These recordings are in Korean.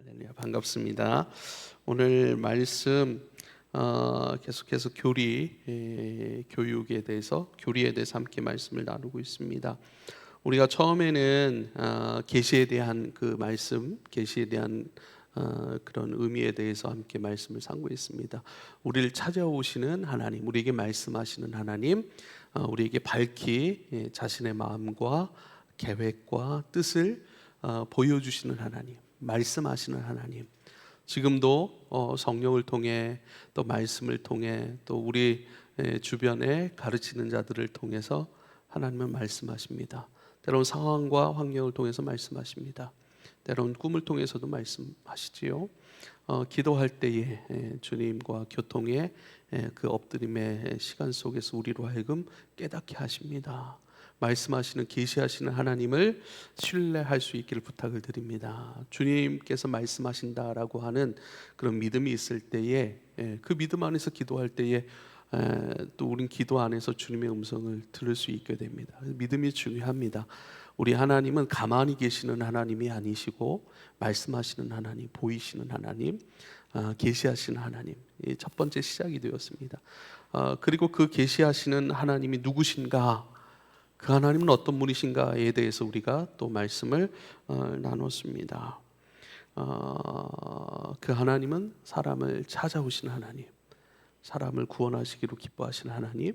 할렐루야, 반갑습니다. 오늘 말씀 계속해서 교육에 대해서 교리에 대해서 함께 말씀을 나누고 있습니다. 우리가 처음에는 계시에 대한 그 말씀, 계시에 대한 그런 의미에 대해서 함께 말씀을 상고했습니다. 우리를 찾아오시는 하나님, 우리에게 말씀하시는 하나님, 우리에게 밝히 자신의 마음과 계획과 뜻을 보여주시는 하나님, 말씀하시는 하나님, 지금도 성령을 통해 또 말씀을 통해 또 우리 주변에 가르치는 자들을 통해서 하나님은 말씀하십니다. 때로는 상황과 환경을 통해서 말씀하십니다. 때로는 꿈을 통해서도 말씀하시지요. 기도할 때에 주님과 교통의 그 엎드림의 시간 속에서 우리로 하여금 깨닫게 하십니다. 말씀하시는, 계시하시는 하나님을 신뢰할 수 있기를 부탁을 드립니다. 주님께서 말씀하신다라고 하는 그런 믿음이 있을 때에, 그 믿음 안에서 기도할 때에 또 우린 기도 안에서 주님의 음성을 들을 수 있게 됩니다. 믿음이 중요합니다. 우리 하나님은 가만히 계시는 하나님이 아니시고 말씀하시는 하나님, 보이시는 하나님, 계시하시는 하나님, 첫 번째 시작이 되었습니다. 그리고 그 계시하시는 하나님이 누구신가, 그 하나님은 어떤 분이신가에 대해서 우리가 또 말씀을 나눴습니다. 그 하나님은 사람을 찾아오신 하나님, 사람을 구원하시기로 기뻐하시는 하나님,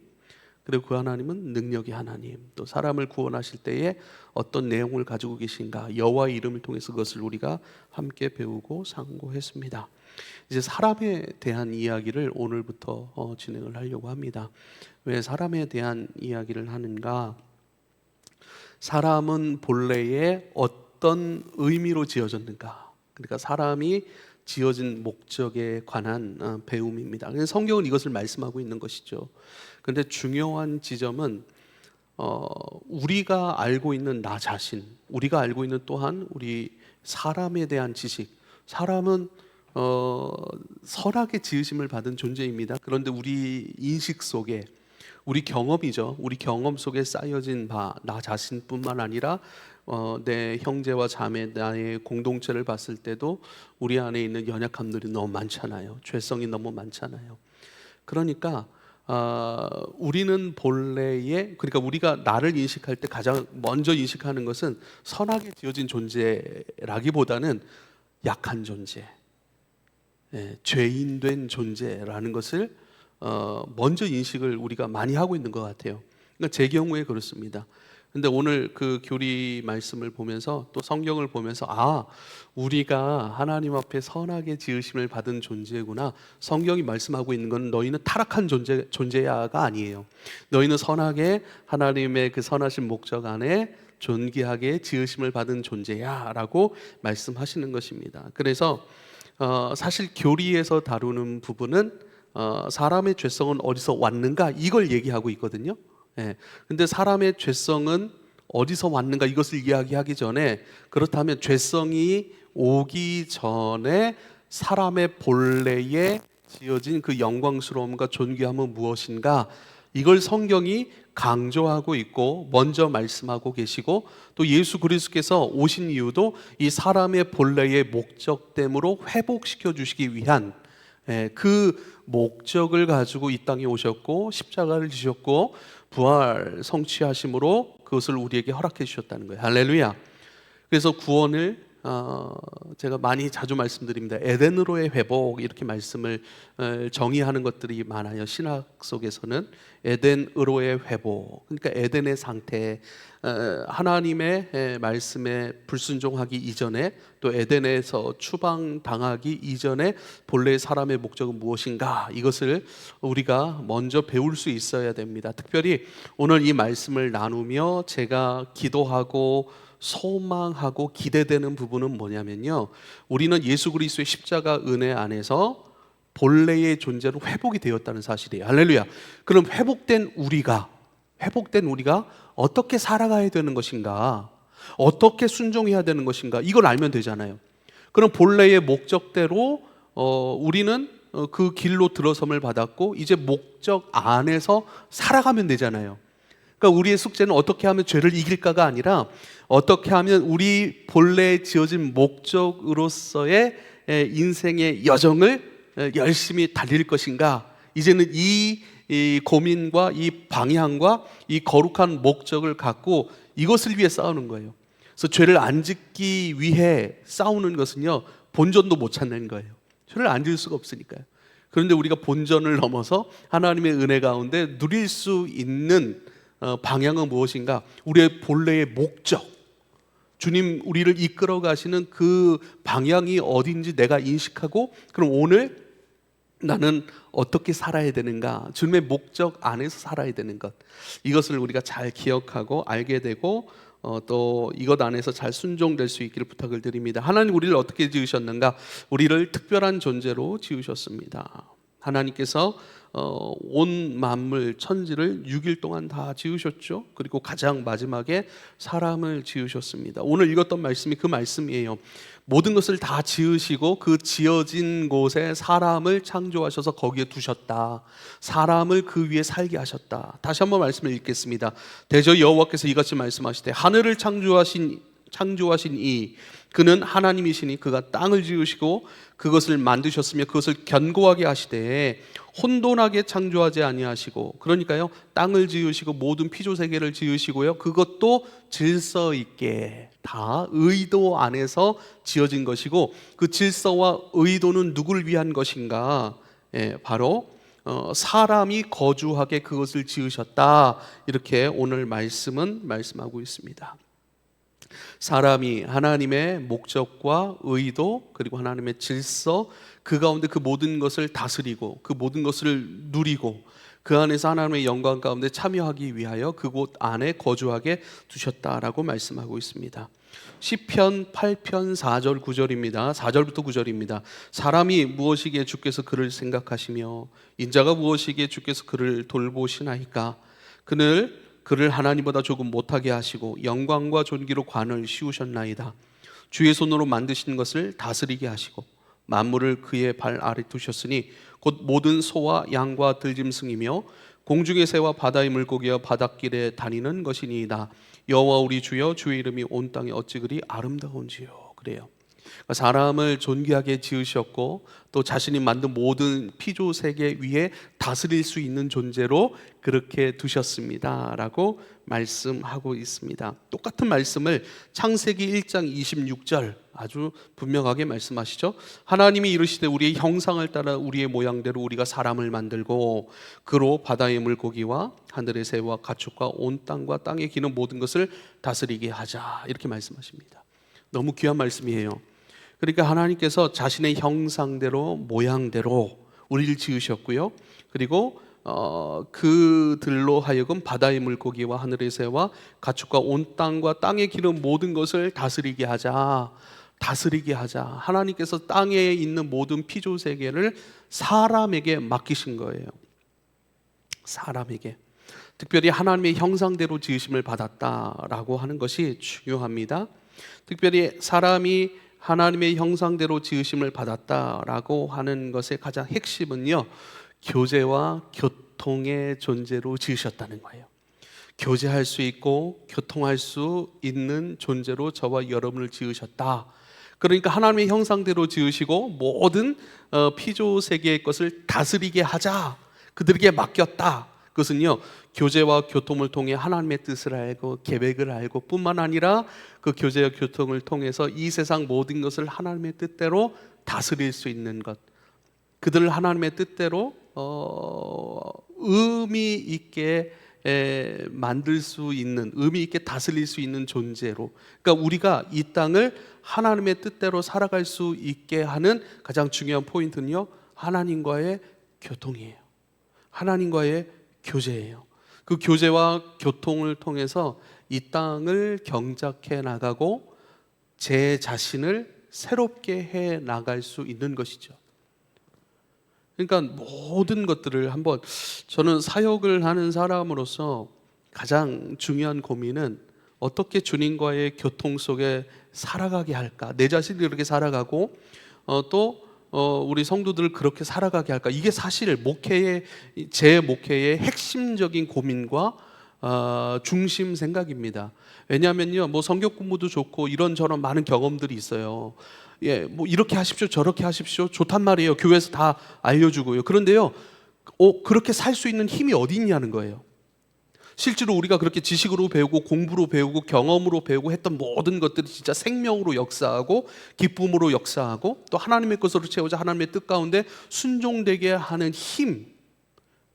그리고 그 하나님은 능력의 하나님, 또 사람을 구원하실 때에 어떤 내용을 가지고 계신가, 여호와의 이름을 통해서 그것을 우리가 함께 배우고 상고했습니다. 이제 사람에 대한 이야기를 오늘부터 진행을 하려고 합니다. 왜 사람에 대한 이야기를 하는가? 사람은 본래에 어떤 의미로 지어졌는가? 그러니까 사람이 지어진 목적에 관한 배움입니다. 성경은 이것을 말씀하고 있는 것이죠. 그런데 중요한 지점은 우리가 알고 있는 나 자신, 우리가 알고 있는 또한 우리 사람에 대한 지식. 사람은 선하게 지으심을 받은 존재입니다. 그런데 우리 인식 속에, 우리 경험이죠. 우리 경험 속에 쌓여진 바, 나 자신뿐만 아니라 내 형제와 자매, 나의 공동체를 봤을 때도 우리 안에 있는 연약함들이 너무 많잖아요. 죄성이 너무 많잖아요. 그러니까 우리는 본래에, 그러니까 우리가 나를 인식할 때 가장 먼저 인식하는 것은 선하게 지어진 존재라기보다는 약한 존재, 죄인된 존재라는 것을 먼저 인식을 우리가 많이 하고 있는 것 같아요. 그러니까 제 경우에 그렇습니다. 근데 오늘 그 교리 말씀을 보면서 또 성경을 보면서 우리가 하나님 앞에 선하게 지으심을 받은 존재구나. 성경이 말씀하고 있는 건 너희는 타락한 존재야가 아니에요. 너희는 선하게 하나님의 그 선하신 목적 안에 존귀하게 지으심을 받은 존재야 라고 말씀하시는 것입니다. 그래서 사실 교리에서 다루는 부분은 사람의 죄성은 어디서 왔는가, 이걸 얘기하고 있거든요. 근데 사람의 죄성은 어디서 왔는가, 이것을 이야기하기 전에, 그렇다면 죄성이 오기 전에 사람의 본래에 지어진 그 영광스러움과 존귀함은 무엇인가, 이걸 성경이 강조하고 있고 먼저 말씀하고 계시고, 또 예수 그리스도께서 오신 이유도 이 사람의 본래의 목적됨으로 회복시켜 주시기 위한 그 목적을 가지고 이 땅에 오셨고 십자가를 지셨고 부활 성취하심으로 그것을 우리에게 허락해 주셨다는 거예요. 할렐루야. 그래서 구원을 제가 자주 말씀드립니다. 에덴으로의 회복, 이렇게 말씀을 정의하는 것들이 많아요. 신학 속에서는 에덴으로의 회복, 그러니까 에덴의 상태, 하나님의 말씀에 불순종하기 이전에, 또 에덴에서 추방당하기 이전에 본래의 사람의 목적은 무엇인가, 이것을 우리가 먼저 배울 수 있어야 됩니다. 특별히 오늘 이 말씀을 나누며 제가 기도하고 소망하고 기대되는 부분은 뭐냐면요, 우리는 예수 그리스도의 십자가 은혜 안에서 본래의 존재로 회복이 되었다는 사실이에요. 할렐루야. 그럼 회복된 우리가 어떻게 살아가야 되는 것인가, 어떻게 순종해야 되는 것인가, 이걸 알면 되잖아요. 그럼 본래의 목적대로 우리는 그 길로 들어섬을 받았고 이제 목적 안에서 살아가면 되잖아요. 그러니까 우리의 숙제는 어떻게 하면 죄를 이길까가 아니라 어떻게 하면 우리 본래 지어진 목적으로서의 인생의 여정을 열심히 달릴 것인가. 이제는 이 고민과 이 방향과 이 거룩한 목적을 갖고 이것을 위해 싸우는 거예요. 그래서 죄를 안 짓기 위해 싸우는 것은요, 본전도 못 찾는 거예요. 죄를 안 지을 수가 없으니까요. 그런데 우리가 본전을 넘어서 하나님의 은혜 가운데 누릴 수 있는 방향은 무엇인가? 우리의 본래의 목적, 주님 우리를 이끌어 가시는 그 방향이 어딘지 내가 인식하고, 그럼 오늘 나는 어떻게 살아야 되는가? 주님의 목적 안에서 살아야 되는 것, 이것을 우리가 잘 기억하고 알게 되고 또 이것 안에서 잘 순종될 수 있기를 부탁을 드립니다. 하나님 우리를 어떻게 지으셨는가? 우리를 특별한 존재로 지으셨습니다. 하나님께서 온 만물 천지를 6일 동안 다 지으셨죠. 그리고 가장 마지막에 사람을 지으셨습니다. 오늘 읽었던 말씀이 그 말씀이에요. 모든 것을 다 지으시고 그 지어진 곳에 사람을 창조하셔서 거기에 두셨다. 사람을 그 위에 살게 하셨다. 다시 한번 말씀을 읽겠습니다. 대저 여호와께서 이같이 말씀하시되 하늘을 창조하신 이 그는 하나님이시니 그가 땅을 지으시고 그것을 만드셨으며 그것을 견고하게 하시되 혼돈하게 창조하지 아니하시고, 그러니까요, 땅을 지으시고 모든 피조 세계를 지으시고요, 그것도 질서 있게 다 의도 안에서 지어진 것이고, 그 질서와 의도는 누구를 위한 것인가? 바로 사람이 거주하게 그것을 지으셨다. 이렇게 오늘 말씀은 말씀하고 있습니다. 사람이 하나님의 목적과 의도 그리고 하나님의 질서, 그 가운데 그 모든 것을 다스리고 그 모든 것을 누리고 그 안에서 하나님의 영광 가운데 참여하기 위하여 그곳 안에 거주하게 두셨다라고 말씀하고 있습니다. 시편 8편 4절 9절입니다. 4절부터 9절입니다. 사람이 무엇이기에 주께서 그를 생각하시며 인자가 무엇이기에 주께서 그를 돌보시나이까. 그를 하나님보다 조금 못하게 하시고 영광과 존귀로 관을 씌우셨나이다. 주의 손으로 만드신 것을 다스리게 하시고 만물을 그의 발 아래 두셨으니 곧 모든 소와 양과 들짐승이며 공중의 새와 바다의 물고기와 바닷길에 다니는 것이니이다. 여호와 우리 주여, 주의 이름이 온 땅에 어찌 그리 아름다운지요. 그래요. 사람을 존귀하게 지으셨고 또 자신이 만든 모든 피조 세계 위에 다스릴 수 있는 존재로 그렇게 두셨습니다 라고 말씀하고 있습니다. 똑같은 말씀을 창세기 1장 26절 아주 분명하게 말씀하시죠. 하나님이 이르시되 우리의 형상을 따라 우리의 모양대로 우리가 사람을 만들고 그로 바다의 물고기와 하늘의 새와 가축과 온 땅과 땅에 기는 모든 것을 다스리게 하자, 이렇게 말씀하십니다. 너무 귀한 말씀이에요. 그러니까 하나님께서 자신의 형상대로 모양대로 우리를 지으셨고요, 그리고 그들로 하여금 바다의 물고기와 하늘의 새와 가축과 온 땅과 땅에 기는 모든 것을 다스리게 하자. 하나님께서 땅에 있는 모든 피조 세계를 사람에게 맡기신 거예요. 사람에게. 특별히 하나님의 형상대로 지으심을 받았다라고 하는 것이 중요합니다. 특별히 사람이 하나님의 형상대로 지으심을 받았다라고 하는 것의 가장 핵심은요, 교제와 교통의 존재로 지으셨다는 거예요. 교제할 수 있고 교통할 수 있는 존재로 저와 여러분을 지으셨다. 그러니까 하나님의 형상대로 지으시고 모든 피조 세계의 것을 다스리게 하자, 그들에게 맡겼다. 그것은요, 교제와 교통을 통해 하나님의 뜻을 알고 계획을 알고 뿐만 아니라 그 교제와 교통을 통해서 이 세상 모든 것을 하나님의 뜻대로 다스릴 수 있는 것, 그들을 하나님의 뜻대로 의미 있게 만들 수 있는, 의미 있게 다스릴 수 있는 존재로, 그러니까 우리가 이 땅을 하나님의 뜻대로 살아갈 수 있게 하는 가장 중요한 포인트는요, 하나님과의 교통이에요. 하나님과의 교제예요. 그 교제와 교통을 통해서 이 땅을 경작해 나가고 제 자신을 새롭게 해 나갈 수 있는 것이죠. 그러니까 모든 것들을 한번, 저는 사역을 하는 사람으로서 가장 중요한 고민은 어떻게 주님과의 교통 속에 살아가게 할까, 내 자신이 그렇게 살아가고 또 우리 성도들을 그렇게 살아가게 할까. 이게 사실 제 목회의 핵심적인 고민과 중심 생각입니다. 왜냐하면요, 뭐 성경 공부도 좋고 이런저런 많은 경험들이 있어요. 예, 뭐 이렇게 하십시오, 저렇게 하십시오, 좋단 말이에요. 교회에서 다 알려주고요. 그런데요, 그렇게 살 수 있는 힘이 어디 있냐는 거예요. 실제로 우리가 그렇게 지식으로 배우고 공부로 배우고 경험으로 배우고 했던 모든 것들이 진짜 생명으로 역사하고 기쁨으로 역사하고 또 하나님의 것으로 채우자 하나님의 뜻 가운데 순종되게 하는 힘,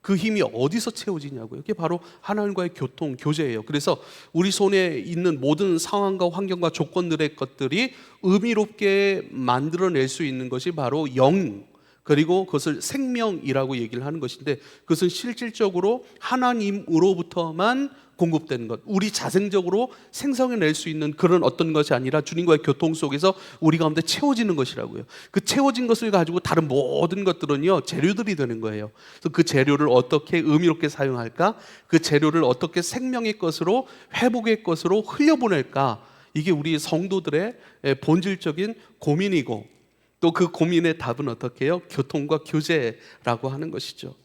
그 힘이 어디서 채워지냐고요. 그게 바로 하나님과의 교통, 교제예요. 그래서 우리 손에 있는 모든 상황과 환경과 조건들의 것들이 의미롭게 만들어낼 수 있는 것이 바로 영, 그리고 그것을 생명이라고 얘기를 하는 것인데, 그것은 실질적으로 하나님으로부터만 공급되는 것, 우리 자생적으로 생성해낼 수 있는 그런 어떤 것이 아니라 주님과의 교통 속에서 우리 가운데 채워지는 것이라고요. 그 채워진 것을 가지고 다른 모든 것들은요, 재료들이 되는 거예요. 그래서 그 재료를 어떻게 의미롭게 사용할까, 그 재료를 어떻게 생명의 것으로, 회복의 것으로 흘려보낼까, 이게 우리 성도들의 본질적인 고민이고, 또 그 고민의 답은 어떻게 해요? 교통과 교제라고 하는 것이죠.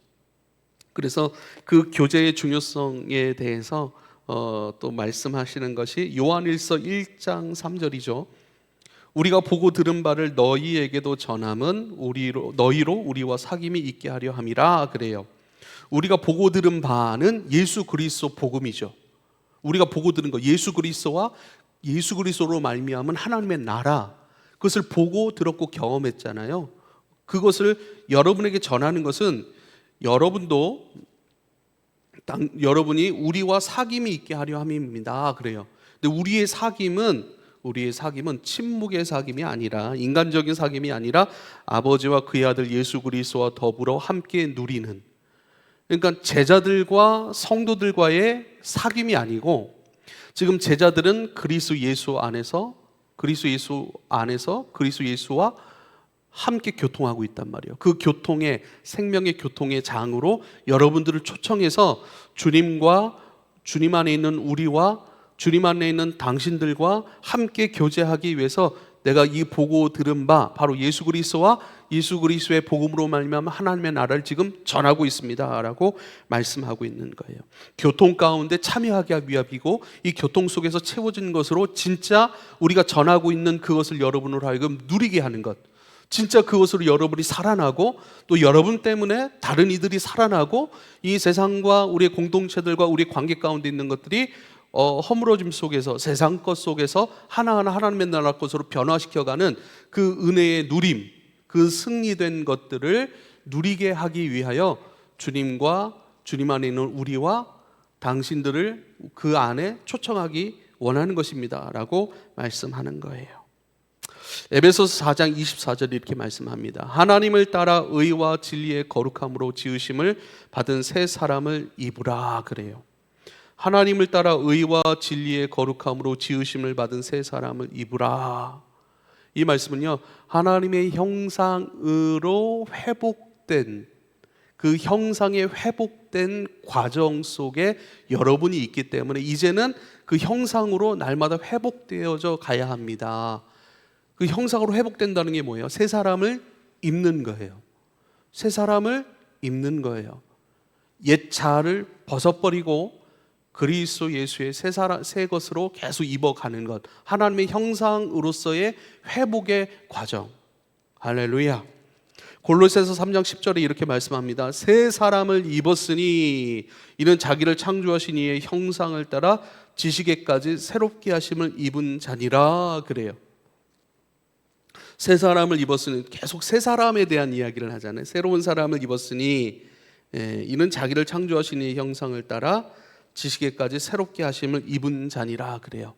그래서 그 교제의 중요성에 대해서 또 말씀하시는 것이 요한일서 1장 3절이죠. 우리가 보고 들은 바를 너희에게도 전함은 너희로 우리와 사귐이 있게 하려 함이라 그래요. 우리가 보고 들은 바는 예수 그리스도 복음이죠. 우리가 보고 들은 것, 예수 그리스도와 예수 그리스도로 말미암은 하나님의 나라, 그것을 보고 들었고 경험했잖아요. 그것을 여러분에게 전하는 것은 여러분이 우리와 사귐이 있게 하려 함입니다. 그래요. 근데 우리의 사귐은 침묵의 사귐이 아니라, 인간적인 사귐이 아니라 아버지와 그의 아들 예수 그리스도와 더불어 함께 누리는, 그러니까 제자들과 성도들과의 사귐이 아니고, 지금 제자들은 그리스도 예수 안에서 그리스도 예수와 함께 교통하고 있단 말이에요. 그 교통의, 생명의 교통의 장으로 여러분들을 초청해서 주님과 주님 안에 있는 우리와 주님 안에 있는 당신들과 함께 교제하기 위해서 내가 이 보고 들은 바, 바로 예수 그리스도와 예수 그리스도의 복음으로 말미암아 하나님의 나라를 지금 전하고 있습니다 라고 말씀하고 있는 거예요. 교통 가운데 참여하기 위함이고, 이 교통 속에서 채워진 것으로 진짜 우리가 전하고 있는 그것을 여러분으로 하여금 누리게 하는 것, 진짜 그것으로 여러분이 살아나고, 또 여러분 때문에 다른 이들이 살아나고, 이 세상과 우리의 공동체들과 우리의 관계 가운데 있는 것들이 허물어짐 속에서, 세상 것 속에서 하나하나 하나님의 나라 것으로 변화시켜가는 그 은혜의 누림, 그 승리된 것들을 누리게 하기 위하여 주님과 주님 안에 있는 우리와 당신들을 그 안에 초청하기 원하는 것입니다 라고 말씀하는 거예요. 에베소서 4장 24절에 이렇게 말씀합니다. 하나님을 따라 의와 진리의 거룩함으로 지으심을 받은 새 사람을 입으라 그래요. 하나님을 따라 의와 진리의 거룩함으로 지으심을 받은 새 사람을 입으라. 이 말씀은요, 하나님의 형상으로 회복된, 그 형상에 회복된 과정 속에 여러분이 있기 때문에 이제는 그 형상으로 날마다 회복되어져 가야 합니다. 그 형상으로 회복된다는 게 뭐예요? 새 사람을 입는 거예요. 새 사람을 입는 거예요. 옛 자아를 벗어버리고 그리스도 예수의 새 것으로 계속 입어가는 것, 하나님의 형상으로서의 회복의 과정. 할렐루야. 골로새서 3장 10절에 이렇게 말씀합니다. 새 사람을 입었으니 이는 자기를 창조하신 이의 형상을 따라 지식에까지 새롭게 하심을 입은 자니라 그래요. 새 사람을 입었으니, 계속 새 사람에 대한 이야기를 하잖아요. 새로운 사람을 입었으니 이는 자기를 창조하신 이의 형상을 따라 지식에까지 새롭게 하심을 입은 자니라 그래요.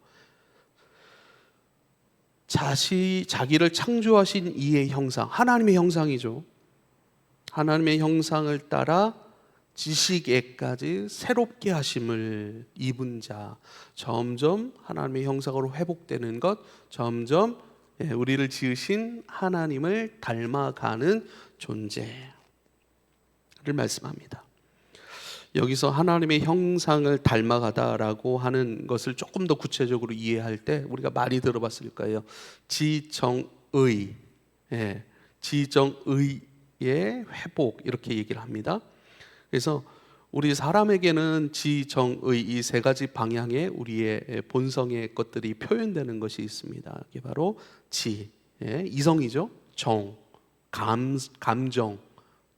자기를 창조하신 이의 형상, 하나님의 형상이죠. 하나님의 형상을 따라 지식에까지 새롭게 하심을 입은 자, 점점 하나님의 형상으로 회복되는 것, 점점 우리를 지으신 하나님을 닮아가는 존재를 말씀합니다. 여기서 하나님의 형상을 닮아가다라고 하는 것을 조금 더 구체적으로 이해할 때 우리가 많이 들어봤을 거예요. 지정의, 지정의의 회복, 이렇게 얘기를 합니다. 그래서 우리 사람에게는 지정의 이 세 가지 방향의 우리의 본성의 것들이 표현되는 것이 있습니다. 이게 바로 지, 이성이죠. 정, 감정,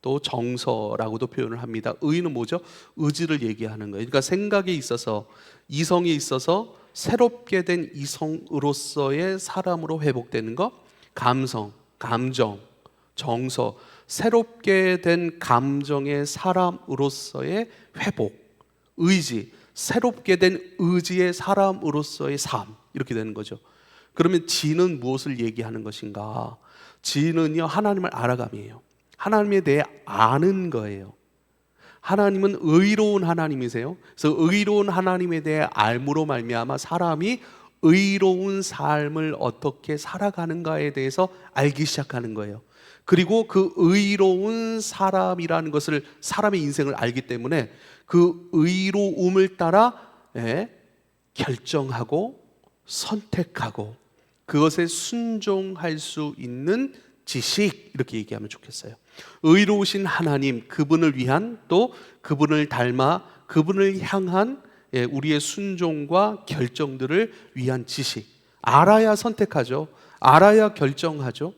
또 정서라고도 표현을 합니다. 의는 뭐죠? 의지를 얘기하는 거예요. 그러니까 생각에 있어서, 이성에 있어서 새롭게 된 이성으로서의 사람으로 회복되는 것, 감성, 감정, 정서, 새롭게 된 감정의 사람으로서의 회복, 의지, 새롭게 된 의지의 사람으로서의 삶, 이렇게 되는 거죠. 그러면 지는 무엇을 얘기하는 것인가? 지는요, 하나님을 알아감이에요. 하나님에 대해 아는 거예요. 하나님은 의로운 하나님이세요. 그래서 의로운 하나님에 대해 알므로 말미암아 사람이 의로운 삶을 어떻게 살아가는가에 대해서 알기 시작하는 거예요. 그리고 그 의로운 사람이라는 것을, 사람의 인생을 알기 때문에 그 의로움을 따라 결정하고 선택하고 그것에 순종할 수 있는 지식, 이렇게 얘기하면 좋겠어요. 의로우신 하나님, 그분을 위한, 또 그분을 닮아 그분을 향한 우리의 순종과 결정들을 위한 지식. 알아야 선택하죠. 알아야 결정하죠.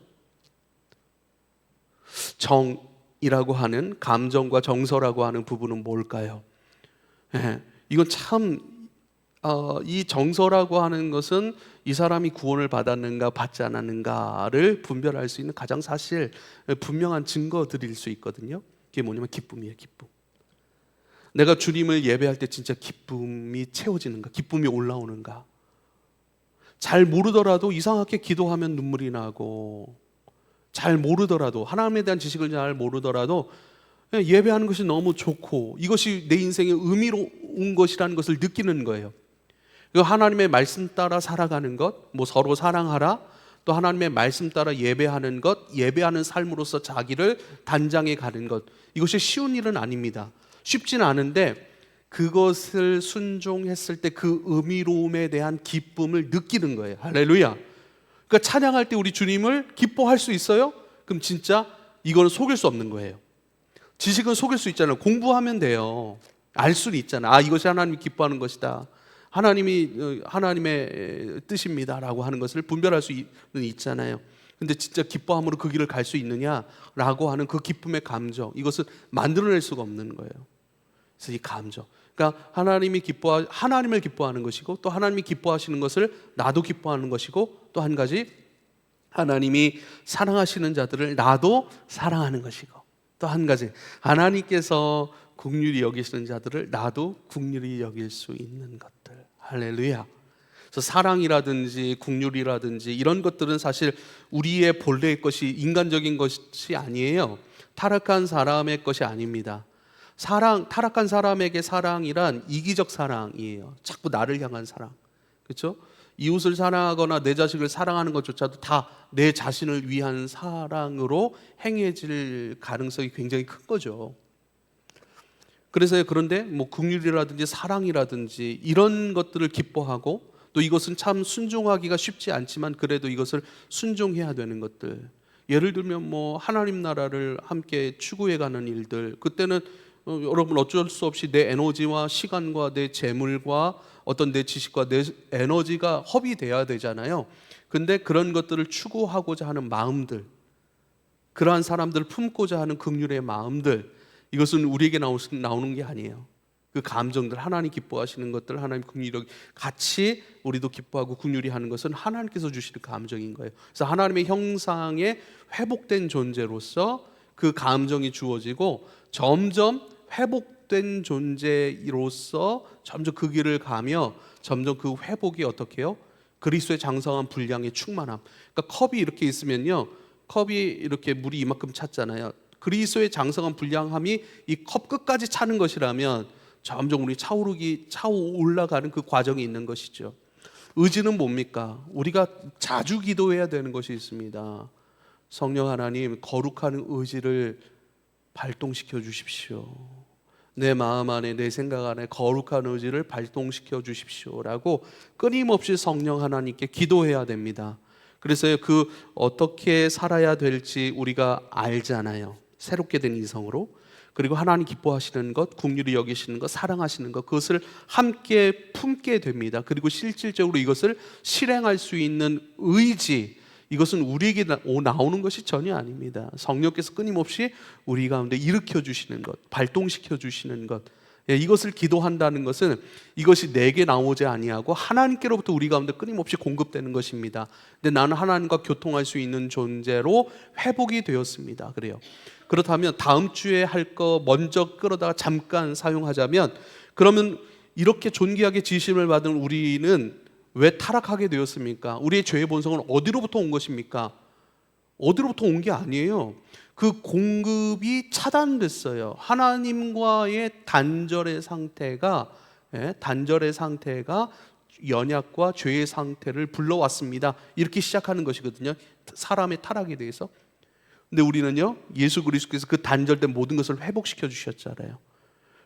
정이라고 하는, 감정과 정서라고 하는 부분은 뭘까요? 이건 참, 이 정서라고 하는 것은 이 사람이 구원을 받았는가 받지 않았는가를 분별할 수 있는 가장 사실 분명한 증거들일 수 있거든요. 그게 뭐냐면 기쁨이에요. 기쁨. 내가 주님을 예배할 때 진짜 기쁨이 채워지는가, 기쁨이 올라오는가. 잘 모르더라도 이상하게 기도하면 눈물이 나고, 잘 모르더라도, 하나님에 대한 지식을 잘 모르더라도 예배하는 것이 너무 좋고 이것이 내 인생의 의미로운 것이라는 것을 느끼는 거예요. 하나님의 말씀 따라 살아가는 것, 뭐 서로 사랑하라, 또 하나님의 말씀 따라 예배하는 것, 예배하는 삶으로서 자기를 단장해 가는 것, 이것이 쉬운 일은 아닙니다. 쉽지는 않은데 그것을 순종했을 때 그 의미로움에 대한 기쁨을 느끼는 거예요. 할렐루야. 그러니까 찬양할 때 우리 주님을 기뻐할 수 있어요? 그럼 진짜 이거는 속일 수 없는 거예요. 지식은 속일 수 있잖아요. 공부하면 돼요. 알 수는 있잖아요. 아, 이것이 하나님이 기뻐하는 것이다, 하나님이 하나님의 뜻입니다라고 하는 것을 분별할 수는 있잖아요. 근데 진짜 기뻐함으로 그 길을 갈 수 있느냐라고 하는 그 기쁨의 감정, 이것은 만들어낼 수가 없는 거예요. 그래서 이 감정, 그러니까 하나님을 기뻐하는 것이고, 또 하나님이 기뻐하시는 것을 나도 기뻐하는 것이고, 또 한 가지 하나님이 사랑하시는 자들을 나도 사랑하는 것이고, 또 한 가지 하나님께서 긍휼히 여기시는 자들을 나도 긍휼히 여길 수 있는 것들. 할렐루야. 그래서 사랑이라든지 긍휼이라든지 이런 것들은 사실 우리의 본래의 것이, 인간적인 것이 아니에요. 타락한 사람의 것이 아닙니다. 타락한 사람에게 사랑이란 이기적 사랑이에요. 자꾸 나를 향한 사랑. 그렇죠? 이웃을 사랑하거나 내 자식을 사랑하는 것조차도 다 내 자신을 위한 사랑으로 행해질 가능성이 굉장히 큰 거죠. 그래서 그런데 뭐 긍휼이라든지 사랑이라든지 이런 것들을 기뻐하고, 또 이것은 참 순종하기가 쉽지 않지만 그래도 이것을 순종해야 되는 것들, 예를 들면 뭐 하나님 나라를 함께 추구해가는 일들, 그때는 여러분 어쩔 수 없이 내 에너지와 시간과 내 재물과 어떤 내 지식과 내 에너지가 허비돼야 되잖아요. 근데 그런 것들을 추구하고자 하는 마음들, 그러한 사람들을 품고자 하는 긍휼의 마음들, 이것은 우리에게 나오는 게 아니에요. 그 감정들, 하나님 기뻐하시는 것들, 하나님 긍휼히 같이 우리도 기뻐하고 긍휼히 하는 것은 하나님께서 주시는 감정인 거예요. 그래서 하나님의 형상에 회복된 존재로서 그 감정이 주어지고, 점점 회복된 존재로서 점점 그 길을 가며, 점점 그 회복이 어떻게 해요? 그리스도의 장성한 분량의 충만함. 그러니까 컵이 이렇게 있으면요, 컵이 이렇게 물이 이만큼 찼잖아요. 그리스도의 장성한 분량함이 이 컵 끝까지 차는 것이라면 점점 우리 올라가는 그 과정이 있는 것이죠. 의지는 뭡니까? 우리가 자주 기도해야 되는 것이 있습니다. 성령 하나님, 거룩한 의지를 발동시켜 주십시오. 내 마음 안에, 내 생각 안에 거룩한 의지를 발동시켜 주십시오라고 끊임없이 성령 하나님께 기도해야 됩니다. 그래서 그 어떻게 살아야 될지 우리가 알잖아요. 새롭게 된 이성으로. 그리고 하나님 기뻐하시는 것, 긍휼히 여기시는 것, 사랑하시는 것, 그것을 함께 품게 됩니다. 그리고 실질적으로 이것을 실행할 수 있는 의지, 이것은 우리에게 나오는 것이 전혀 아닙니다. 성령께서 끊임없이 우리 가운데 일으켜 주시는 것, 발동시켜 주시는 것, 이것을 기도한다는 것은 이것이 내게 나오지 아니하고 하나님께로부터 우리 가운데 끊임없이 공급되는 것입니다. 근데 나는 하나님과 교통할 수 있는 존재로 회복이 되었습니다. 그래요. 그렇다면 다음 주에 할 거 먼저 끌어다가 잠깐 사용하자면, 그러면 이렇게 존귀하게 지심을 받은 우리는 왜 타락하게 되었습니까? 우리의 죄의 본성은 어디로부터 온 것입니까? 어디로부터 온 게 아니에요. 그 공급이 차단됐어요. 하나님과의 단절의 상태가 연약과 죄의 상태를 불러왔습니다. 이렇게 시작하는 것이거든요. 사람의 타락에 대해서. 근데 우리는요, 예수 그리스도께서 그 단절된 모든 것을 회복시켜 주셨잖아요.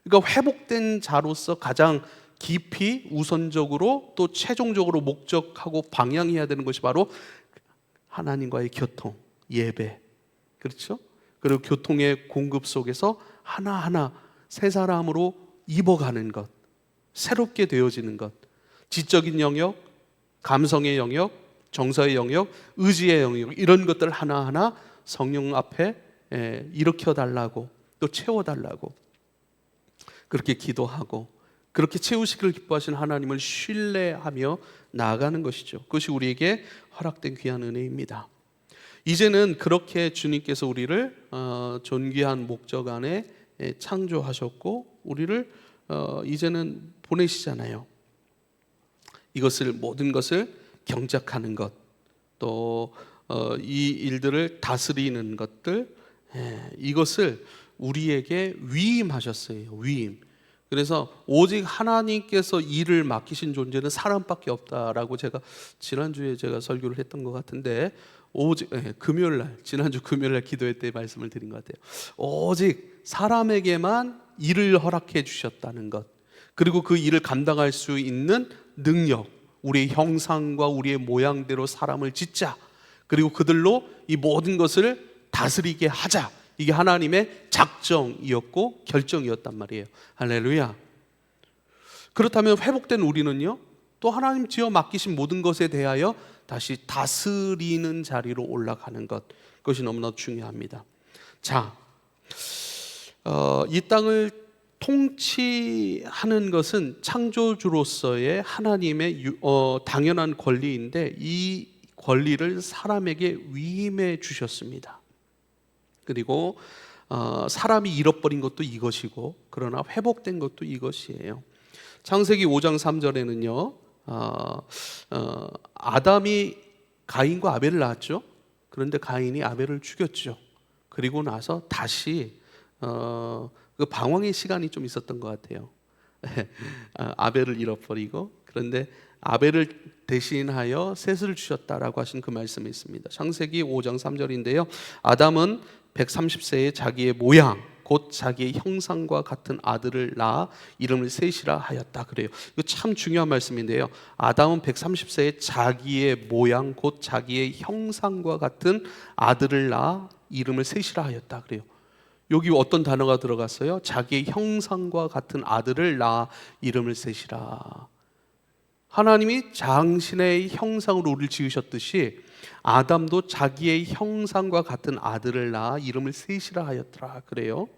그러니까 회복된 자로서 가장 깊이 우선적으로 또 최종적으로 목적하고 방향해야 되는 것이 바로 하나님과의 교통, 예배, 그렇죠? 그리고 교통의 공급 속에서 하나하나 새 사람으로 입어가는 것, 새롭게 되어지는 것, 지적인 영역, 감성의 영역, 정서의 영역, 의지의 영역, 이런 것들 하나하나 성령 앞에 일으켜 달라고, 또 채워 달라고 그렇게 기도하고, 그렇게 채우시기를 기뻐하시는 하나님을 신뢰하며 나아가는 것이죠. 그것이 우리에게 허락된 귀한 은혜입니다. 이제는 그렇게 주님께서 우리를 존귀한 목적 안에 창조하셨고 우리를 이제는 보내시잖아요. 이것을, 모든 것을 경작하는 것, 또 이 일들을 다스리는 것들, 이것을 우리에게 위임하셨어요. 위임. 그래서 오직 하나님께서 일을 맡기신 존재는 사람밖에 없다라고 제가 지난주에 설교를 했던 것 같은데, 오직 금요일날, 지난주 금요일날 기도회 때 말씀을 드린 것 같아요. 오직 사람에게만 일을 허락해 주셨다는 것, 그리고 그 일을 감당할 수 있는 능력, 우리의 형상과 우리의 모양대로 사람을 짓자, 그리고 그들로 이 모든 것을 다스리게 하자, 이게 하나님의 작정이었고 결정이었단 말이에요. 할렐루야. 그렇다면 회복된 우리는요, 또 하나님 지어 맡기신 모든 것에 대하여 다시 다스리는 자리로 올라가는 것, 그것이 너무나 중요합니다. 자, 이 땅을 통치하는 것은 창조주로서의 하나님의 당연한 권리인데, 이 권리를 사람에게 위임해 주셨습니다. 그리고 사람이 잃어버린 것도 이것이고, 그러나 회복된 것도 이것이에요. 창세기 5장 3절에는요, 아담이 가인과 아벨을 낳았죠. 그런데 가인이 아벨을 죽였죠. 그리고 나서 다시 그 방황의 시간이 좀 있었던 것 같아요. 아벨을 잃어버리고, 그런데 아벨을 대신하여 셋을 주셨다라고 하신 그 말씀이 있습니다. 창세기 5장 3절인데요. 아담은 130세에 자기의 모양, 곧 자기의 형상과 같은 아들을 낳아 이름을 셋이라 하였다. 그래요. 이거 참 중요한 말씀인데요. 아담은 130세에 자기의 모양, 곧 자기의 형상과 같은 아들을 낳아 이름을 셋이라 하였다. 그래요. 여기 어떤 단어가 들어갔어요? 자기의 형상과 같은 아들을 낳아 이름을 셋이라. 하나님이 당신의 형상으로 우리를 지으셨듯이 아담도 자기의 형상과 같은 아들을 낳아 이름을 셋이라 하였더라. 그래요.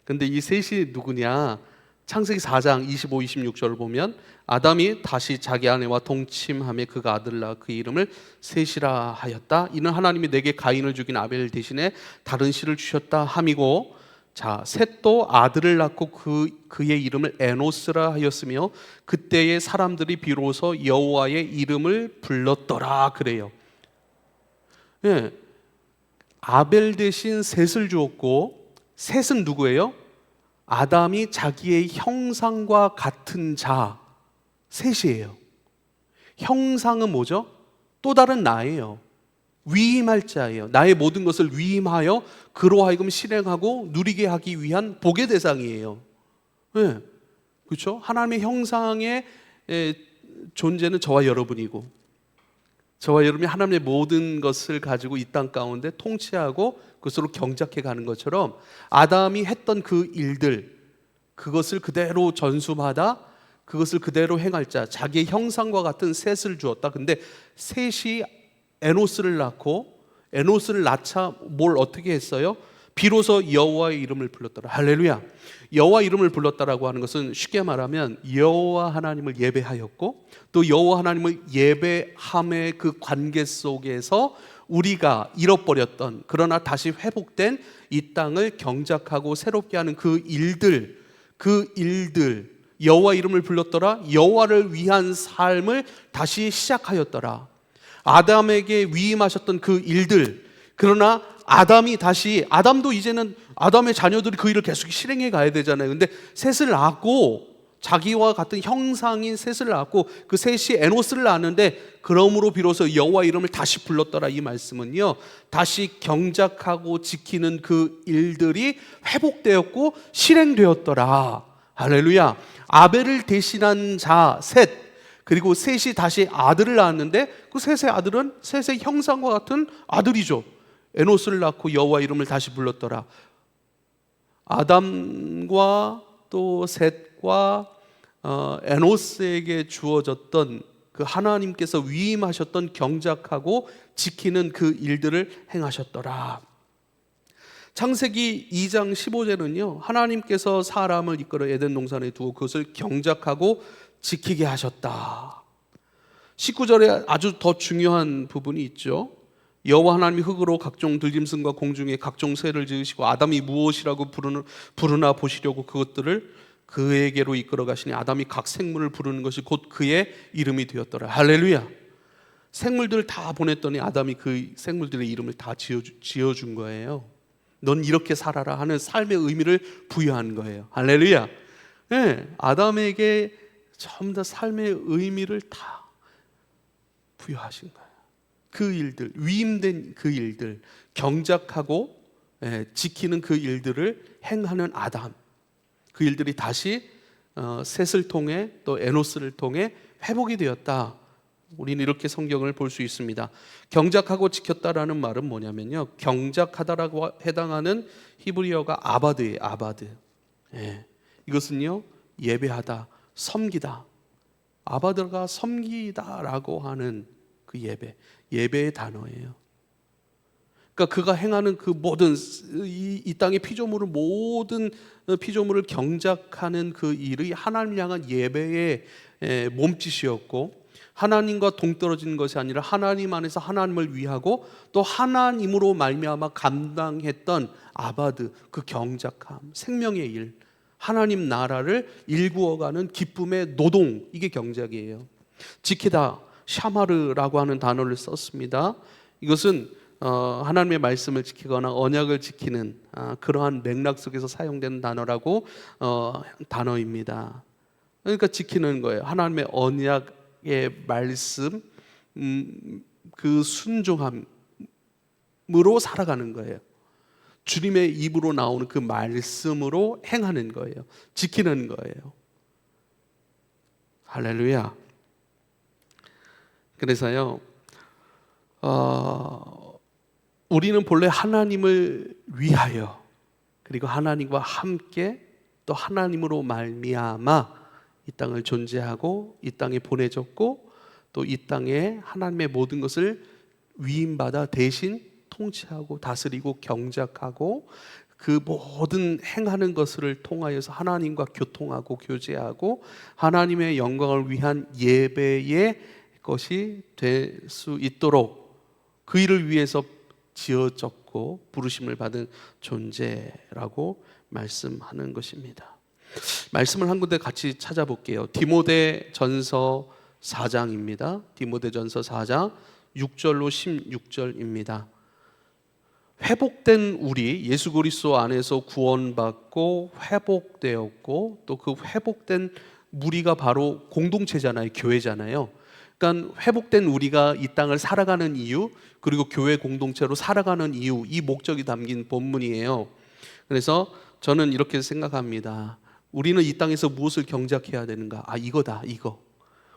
근데 이 셋이 누구냐? 창세기 4장 25, 26절을 보면 아담이 다시 자기 아내와 동침하며 그가 아들을 낳아 그 이름을 셋이라 하였다. 이는 하나님이 내게 가인을 죽인 아벨 대신에 다른 씨를 주셨다 함이고, 자, 셋도 아들을 낳고 그의 이름을 에노스라 하였으며 그때의 사람들이 비로소 여호와의 이름을 불렀더라. 그래요. 아벨 대신 셋을 주었고, 셋은 누구예요? 아담이 자기의 형상과 같은 자, 셋이에요. 형상은 뭐죠? 또 다른 나예요. 위임할 자예요. 나의 모든 것을 위임하여 그로 하여금 실행하고 누리게 하기 위한 복의 대상이에요. 그렇죠? 하나님의 형상의 존재는 저와 여러분이고, 저와 여러분이 하나님의 모든 것을 가지고 이 땅 가운데 통치하고 그것으로 경작해 가는 것처럼 아담이 했던 그 일들, 그것을 그대로 전수받아 그것을 그대로 행할 자, 자기의 형상과 같은 셋을 주었다. 근데 셋이 에노스를 낳고, 에노스를 낳자 뭘 어떻게 했어요? 비로소 여호와의 이름을 불렀더라. 할렐루야. 여호와 이름을 불렀다라고 하는 것은 쉽게 말하면 여호와 하나님을 예배하였고, 또 여호와 하나님을 예배함의 그 관계 속에서 우리가 잃어버렸던, 그러나 다시 회복된 이 땅을 경작하고 새롭게 하는 그 일들, 여호와 이름을 불렀더라. 여호와를 위한 삶을 다시 시작하였더라. 아담에게 위임하셨던 그 일들, 그러나 아담도 이제는 아담의 자녀들이 그 일을 계속 실행해 가야 되잖아요. 근데 셋을 낳고, 자기와 같은 형상인 셋을 낳고 그 셋이 에노스를 낳았는데, 그러므로 비로소 여호와 이름을 다시 불렀더라. 이 말씀은요, 다시 경작하고 지키는 그 일들이 회복되었고 실행되었더라. 할렐루야. 아벨을 대신한 자 셋, 그리고 셋이 다시 아들을 낳았는데 그 셋의 아들은 셋의 형상과 같은 아들이죠. 에노스를 낳고 여호와 이름을 다시 불렀더라. 아담과 또 셋과 에노스에게 주어졌던 그 하나님께서 위임하셨던 경작하고 지키는 그 일들을 행하셨더라. 창세기 2장 15절은요, 하나님께서 사람을 이끌어 에덴 동산에 두어 그것을 경작하고 지키게 하셨다. 19절에 아주 더 중요한 부분이 있죠. 여호와 하나님이 흙으로 각종 들짐승과 공중에 각종 새를 지으시고 아담이 무엇이라고 부르나 보시려고 그것들을 그에게로 이끌어 가시니 아담이 각 생물을 부르는 것이 곧 그의 이름이 되었더라. 할렐루야. 생물들을 다 보냈더니 아담이 그 생물들의 이름을 다 지어준 거예요. 넌 이렇게 살아라 하는 삶의 의미를 부여한 거예요. 할렐루야. 네, 아담에게 전부 다 삶의 의미를 다 부여하신 거예요. 그 일들, 위임된 그 일들, 경작하고 지키는 그 일들을 행하는 아담, 그 일들이 다시 셋을 통해 또 에노스를 통해 회복이 되었다. 우리는 이렇게 성경을 볼 수 있습니다. 경작하고 지켰다라는 말은 뭐냐면요, 경작하다라고 해당하는 히브리어가 아바드예요. 아바드. 이것은요, 예배하다, 섬기다. 아바드가 섬기다라고 하는 그 예배의 단어예요. 그러니까 그가 행하는 그 모든 이 땅의 모든 피조물을 경작하는 그 일이 하나님을 향한 예배의 몸짓이었고, 하나님과 동떨어지는 것이 아니라 하나님 안에서 하나님을 위하고 또 하나님으로 말미암아 감당했던 아바드, 그 경작함, 생명의 일, 하나님 나라를 일구어가는 기쁨의 노동, 이게 경작이에요. 지키다, 샤마르라고 하는 단어를 썼습니다. 이것은 하나님의 말씀을 지키거나 언약을 지키는 그러한 맥락 속에서 사용되는 단어입니다. 그러니까 지키는 거예요. 하나님의 언약의 말씀, 그 순종함으로 살아가는 거예요. 주님의 입으로 나오는 그 말씀으로 행하는 거예요. 지키는 거예요. 할렐루야. 그래서요, 우리는 본래 하나님을 위하여, 그리고 하나님과 함께 또 하나님으로 말미암아 이 땅을 존재하고 이 땅에 보내졌고, 또 이 땅에 하나님의 모든 것을 위임받아 대신 통치하고 다스리고 경작하고 그 모든 행하는 것을 통하여서 하나님과 교통하고 교제하고 하나님의 영광을 위한 예배의 것이 될 수 있도록 그 일을 위해서 지어졌고 부르심을 받은 존재라고 말씀하는 것입니다. 말씀을 한 군데 같이 찾아볼게요. 디모데전서 4장입니다. 디모데전서 4장 6절로 16절입니다. 회복된 우리, 예수 그리스도 안에서 구원받고 회복되었고 또 그 회복된 무리가 바로 공동체잖아요. 교회잖아요. 그러니까 회복된 우리가 이 땅을 살아가는 이유, 그리고 교회 공동체로 살아가는 이유, 이 목적이 담긴 본문이에요. 그래서 저는 이렇게 생각합니다. 우리는 이 땅에서 무엇을 경작해야 되는가? 이거다, 이거.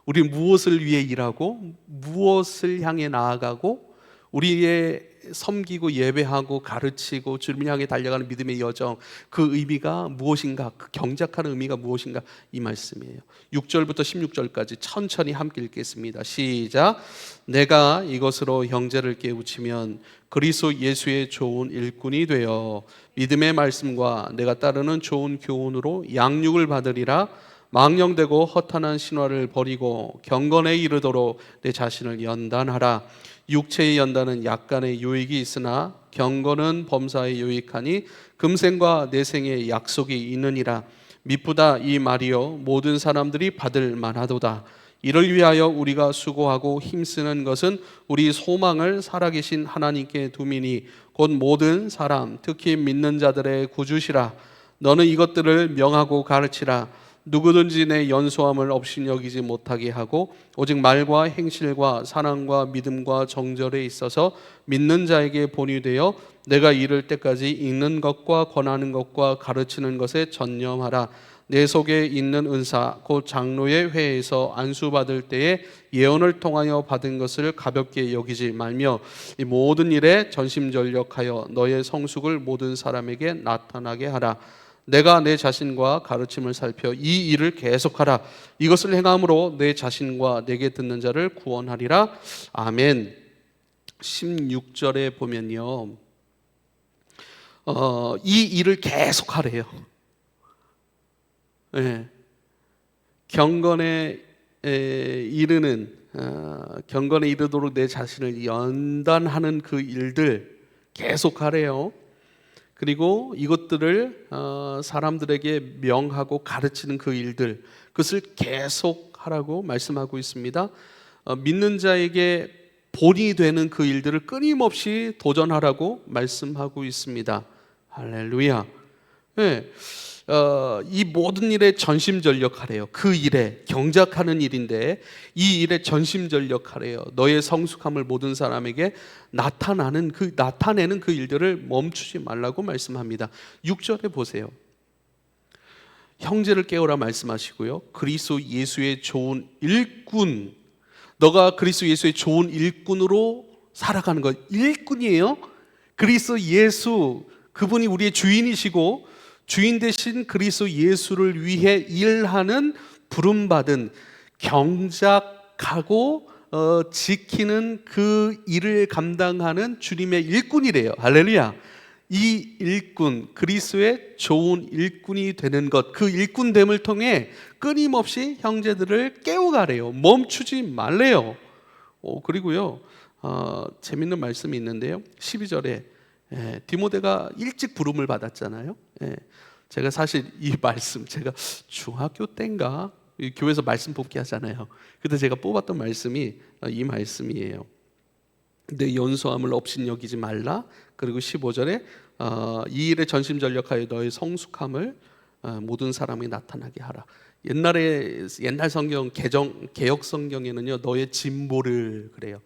우리 무엇을 위해 일하고 무엇을 향해 나아가고 우리의 섬기고 예배하고 가르치고 주님을 향해 달려가는 믿음의 여정, 그 의미가 무엇인가, 그 경작하는 의미가 무엇인가, 이 말씀이에요. 6절부터 16절까지 천천히 함께 읽겠습니다. 시작. 내가 이것으로 형제를 깨우치면 그리스도 예수의 좋은 일꾼이 되어 믿음의 말씀과 내가 따르는 좋은 교훈으로 양육을 받으리라. 망령되고 허탄한 신화를 버리고 경건에 이르도록 내 자신을 연단하라. 육체의 연단은 약간의 유익이 있으나 경건은 범사에 유익하니 금생과 내생의 약속이 있느니라. 미쁘다 이 말이요 모든 사람들이 받을 만하도다. 이를 위하여 우리가 수고하고 힘쓰는 것은 우리 소망을 살아계신 하나님께 두미니 곧 모든 사람 특히 믿는 자들의 구주시라. 너는 이것들을 명하고 가르치라. 누구든지 내 연소함을 업신여기지 못하게 하고 오직 말과 행실과 사랑과 믿음과 정절에 있어서 믿는 자에게 본이 되어 내가 이를 때까지 읽는 것과 권하는 것과 가르치는 것에 전념하라. 내 속에 있는 은사 곧 장로의 회에서 안수받을 때에 예언을 통하여 받은 것을 가볍게 여기지 말며 이 모든 일에 전심전력하여 너의 성숙을 모든 사람에게 나타나게 하라. 내가 내 자신과 가르침을 살펴 이 일을 계속하라. 이것을 행함으로 내 자신과 내게 듣는 자를 구원하리라. 아멘. 16절에 보면요, 이 일을 계속하래요. 네. 경건에 경건에 이르도록 내 자신을 연단하는 그 일들 계속하래요. 그리고 이것들을 사람들에게 명하고 가르치는 그 일들, 그것을 계속하라고 말씀하고 있습니다. 믿는 자에게 본이 되는 그 일들을 끊임없이 도전하라고 말씀하고 있습니다. 할렐루야. 네. 이 모든 일에 전심전력하래요. 그 일에 경작하는 일인데 이 일에 전심전력하래요. 너의 성숙함을 모든 사람에게 나타내는 그 일들을 멈추지 말라고 말씀합니다. 6절에 보세요. 형제를 깨우라 말씀하시고요, 그리스도 예수의 좋은 일꾼, 너가 그리스도 예수의 좋은 일꾼으로 살아가는 것. 일꾼이에요. 그리스도 예수, 그분이 우리의 주인이시고 주인 되신 그리스도 예수를 위해 일하는 부름받은, 경작하고 지키는 그 일을 감당하는 주님의 일꾼이래요. 할렐루야. 이 일꾼, 그리스도의 좋은 일꾼이 되는 것, 그 일꾼됨을 통해 끊임없이 형제들을 깨워가래요. 멈추지 말래요. 그리고요, 재밌는 말씀이 있는데요, 12절에 디모데가 일찍 부름을 받았잖아요. 제가 사실 이 말씀, 제가 중학교 때인가 교회에서 말씀 뽑기 하잖아요. 그때 제가 뽑았던 말씀이 이 말씀이에요. 내 연소함을 업신여기지 말라. 그리고 15절에 이 일에 전심전력하여 너의 성숙함을 모든 사람이 나타나게 하라. 옛날 성경 개역 성경에는요, 너의 진보를 그래요.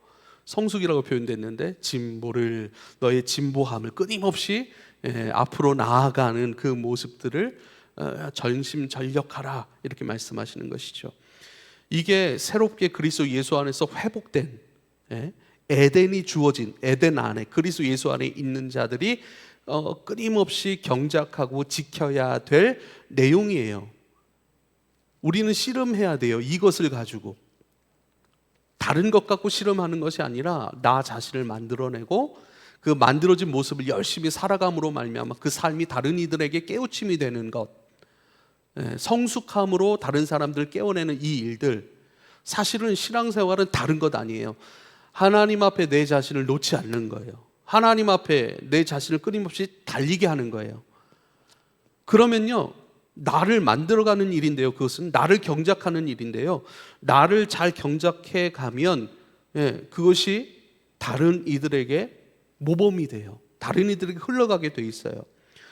성숙이라고 표현됐는데 진보를, 너의 진보함을 끊임없이 앞으로 나아가는 그 모습들을 전심전력하라, 이렇게 말씀하시는 것이죠. 이게 새롭게 그리스도 예수 안에서 회복된 에덴이 주어진, 에덴 안에 그리스도 예수 안에 있는 자들이 끊임없이 경작하고 지켜야 될 내용이에요. 우리는 씨름해야 돼요. 이것을 가지고 다른 것 갖고 씨름하는 것이 아니라 나 자신을 만들어내고 그 만들어진 모습을 열심히 살아감으로 말미암아 그 삶이 다른 이들에게 깨우침이 되는 것, 성숙함으로 다른 사람들을 깨워내는 이 일들, 사실은 신앙생활은 다른 것 아니에요. 하나님 앞에 내 자신을 놓지 않는 거예요. 하나님 앞에 내 자신을 끊임없이 달리게 하는 거예요. 그러면요, 나를 만들어가는 일인데요, 그것은 나를 경작하는 일인데요, 나를 잘 경작해 가면 그것이 다른 이들에게 모범이 돼요. 다른 이들에게 흘러가게 돼 있어요.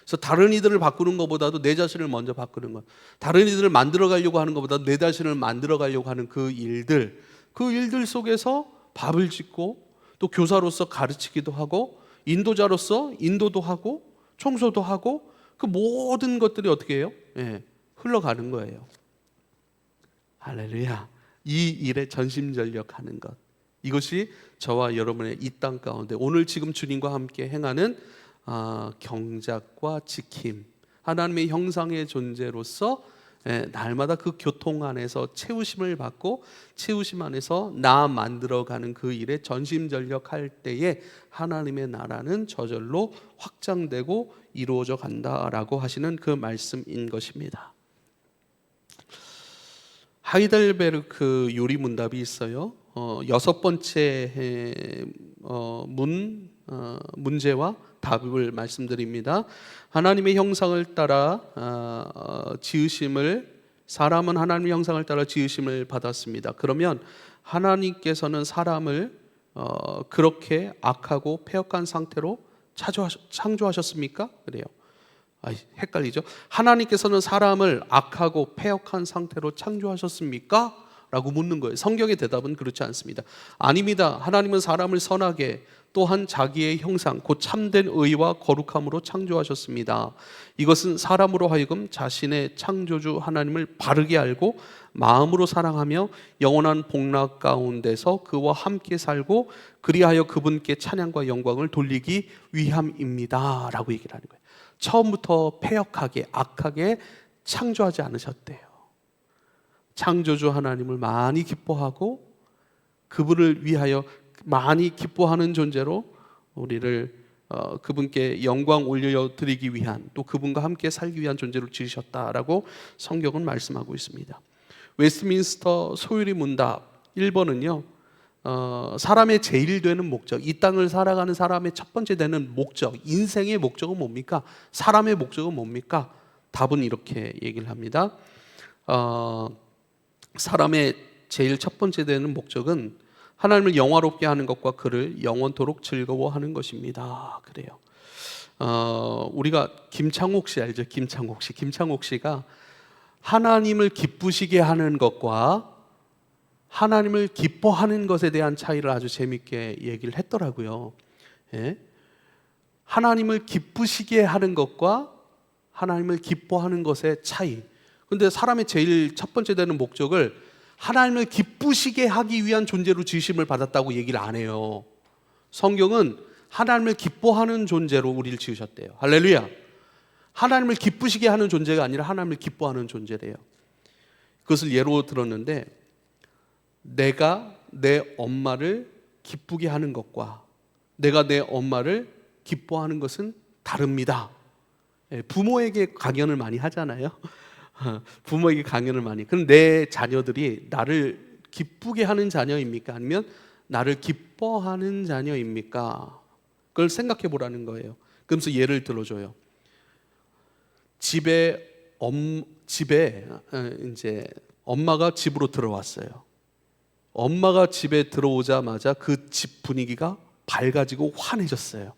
그래서 다른 이들을 바꾸는 것보다도 내 자신을 먼저 바꾸는 것, 다른 이들을 만들어 가려고 하는 것보다 내 자신을 만들어 가려고 하는 그 일들 속에서 밥을 짓고 또 교사로서 가르치기도 하고 인도자로서 인도도 하고 청소도 하고, 그 모든 것들이 어떻게 해요? 흘러가는 거예요. 할렐루야. 이 일에 전심전력하는 것, 이것이 저와 여러분의 이 땅 가운데 오늘 지금 주님과 함께 행하는 경작과 지킴, 하나님의 형상의 존재로서 날마다 그 교통 안에서 채우심을 받고 채우심 안에서 나 만들어가는 그 일에 전심전력할 때에 하나님의 나라는 저절로 확장되고 이루어져 간다라고 하시는 그 말씀인 것입니다. 하이델베르크 요리 문답이 있어요. 6번째 문제와 답을 말씀드립니다. 하나님의 형상을 따라 지으심을, 사람은 하나님의 형상을 따라 지으심을 받았습니다. 그러면 하나님께서는 사람을 그렇게 악하고 패역한 상태로 창조하셨습니까? 그래요. 헷갈리죠? 하나님께서는 사람을 악하고 패역한 상태로 창조하셨습니까? 라고 묻는 거예요. 성경의 대답은 그렇지 않습니다. 아닙니다. 하나님은 사람을 선하게, 또한 자기의 형상 곧 참된 의와 거룩함으로 창조하셨습니다. 이것은 사람으로 하여금 자신의 창조주 하나님을 바르게 알고 마음으로 사랑하며 영원한 복락 가운데서 그와 함께 살고 그리하여 그분께 찬양과 영광을 돌리기 위함입니다 라고 얘기를 하는 거예요. 처음부터 패역하게 악하게 창조하지 않으셨대요. 창조주 하나님을 많이 기뻐하고 그분을 위하여 많이 기뻐하는 존재로 우리를 그분께 영광 올려드리기 위한, 또 그분과 함께 살기 위한 존재로 지으셨다라고 성경은 말씀하고 있습니다. 웨스트민스터 소유리 문답 1번은요, 사람의 제일 되는 목적, 이 땅을 살아가는 사람의 첫 번째 되는 목적, 인생의 목적은 뭡니까? 사람의 목적은 뭡니까? 답은 이렇게 얘기를 합니다. 사람의 제일 첫 번째 되는 목적은 하나님을 영화롭게 하는 것과 그를 영원토록 즐거워하는 것입니다. 그래요. 우리가 김창옥 씨 알죠? 김창옥 씨가 하나님을 기쁘시게 하는 것과 하나님을 기뻐하는 것에 대한 차이를 아주 재밌게 얘기를 했더라고요. 예? 하나님을 기쁘시게 하는 것과 하나님을 기뻐하는 것의 차이. 근데 사람의 제일 첫 번째 되는 목적을 하나님을 기쁘시게 하기 위한 존재로 지으심을 받았다고 얘기를 안 해요. 성경은 하나님을 기뻐하는 존재로 우리를 지으셨대요. 할렐루야. 하나님을 기쁘시게 하는 존재가 아니라 하나님을 기뻐하는 존재래요. 그것을 예로 들었는데, 내가 내 엄마를 기쁘게 하는 것과 내가 내 엄마를 기뻐하는 것은 다릅니다. 부모에게 강연을 많이 하잖아요. 부모에게 강연을 많이. 그럼 내 자녀들이 나를 기쁘게 하는 자녀입니까? 아니면 나를 기뻐하는 자녀입니까? 그걸 생각해 보라는 거예요. 그러면서 예를 들어줘요. 집에 이제 엄마가 집으로 들어왔어요. 엄마가 집에 들어오자마자 그 집 분위기가 밝아지고 환해졌어요.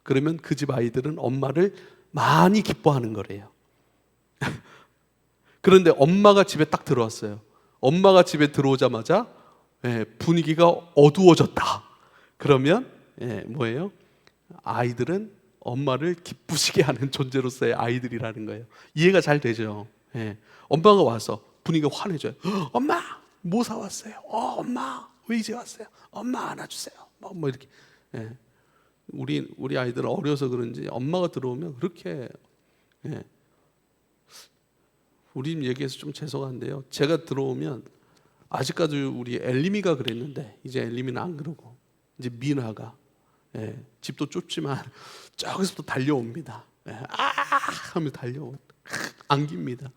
그러면 그 집 아이들은 엄마를 많이 기뻐하는 거래요. 그런데 엄마가 집에 딱 들어왔어요. 엄마가 집에 들어오자마자 분위기가 어두워졌다. 그러면 뭐예요? 아이들은 엄마를 기쁘시게 하는 존재로서의 아이들이라는 거예요. 이해가 잘 되죠? 엄마가 와서 분위기가 환해져요. 엄마 뭐 사왔어요? 엄마 왜 이제 왔어요? 엄마 안아주세요. 뭐 이렇게. 우리 아이들은 어려서 그런지 엄마가 들어오면 그렇게. 우리 집 얘기해서 좀 죄송한데요, 제가 들어오면 아직까지 우리 엘리미가 그랬는데 이제 엘리미는 안 그러고 이제 미나가 집도 좁지만 저기서부터 달려옵니다. 하면 달려오, 안깁니다.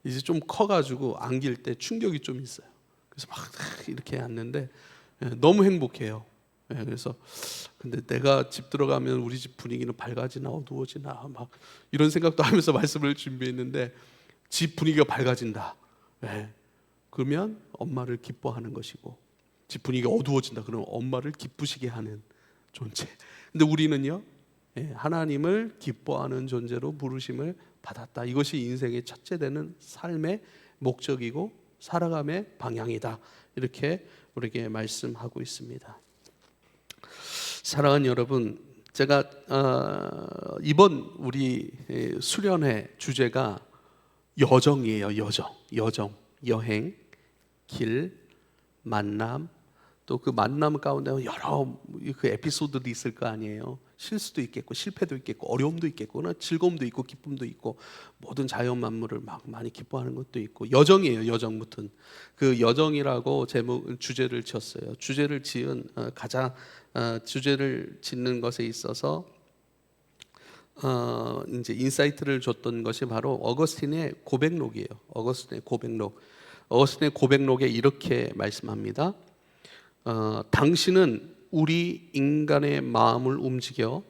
이제 좀 커가지고 안길 때 충격이 좀 있어요. 그래서 막 이렇게 앉는데 너무 행복해요. 그래서 근데 내가 집 들어가면 우리 집 분위기는 밝아지나 어두워지나 막 이런 생각도 하면서 말씀을 준비했는데, 집 분위기가 밝아진다. 그러면 엄마를 기뻐하는 것이고, 집 분위기가 어두워진다. 그러면 엄마를 기쁘시게 하는 존재. 근데 우리는요, 하나님을 기뻐하는 존재로 부르심을 받았다. 이것이 인생의 첫째 되는 삶의 목적이고 살아감의 방향이다. 이렇게 우리에게 말씀하고 있습니다. 사랑하는 여러분, 제가 이번 우리 수련회 주제가 여정이에요. 여행. 길, 만남, 또 그 만남 가운데 여러 그 에피소드도 있을 거 아니에요. 실수도 있겠고 실패도 있겠고 어려움도 있겠고 즐거움도 있고 기쁨도 있고 모든 자연 만물을 막 많이 기뻐하는 것도 있고 여정이에요. 여정 무튼 그 여정이라고 제목 주제를 지었어요. 주제를 지은 가장 주제를 짓는 것에 있어서 이제 인사이트를 줬던 것이 바로 어거스틴의 고백록이에요. 어거스틴의 고백록. 어거스틴의 고백록에 이렇게 말씀합니다. 당신은 우리 인간의 마음을 움직여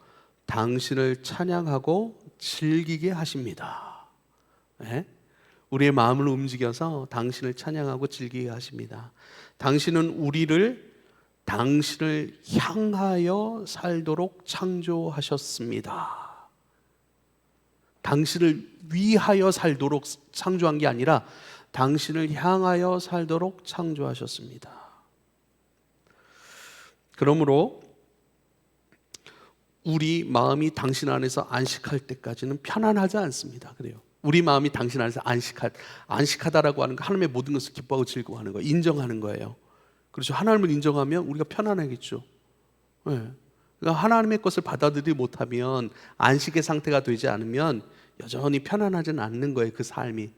당신을 찬양하고 즐기게 하십니다. 네? 우리의 마음을 움직여서 당신을 찬양하고 즐기게 하십니다. 당신은 우리를 당신을 향하여 살도록 창조하셨습니다. 당신을 위하여 살도록 창조한 게 아니라 당신을 향하여 살도록 창조하셨습니다. 그러므로 우리 마음이 당신 안에서 안식할 때까지는 편안하지 않습니다. 그래요. 우리 마음이 당신 안에서 안식하다라고 하는 거, 하나님의 모든 것을 기뻐하고 즐거워하는 거, 인정하는 거예요. 그렇죠. 하나님을 인정하면 우리가 편안하겠죠. 네. 그러니까 하나님의 것을 받아들이지 못하면, 안식의 상태가 되지 않으면 여전히 편안하지는 않는 거예요, 그 삶이.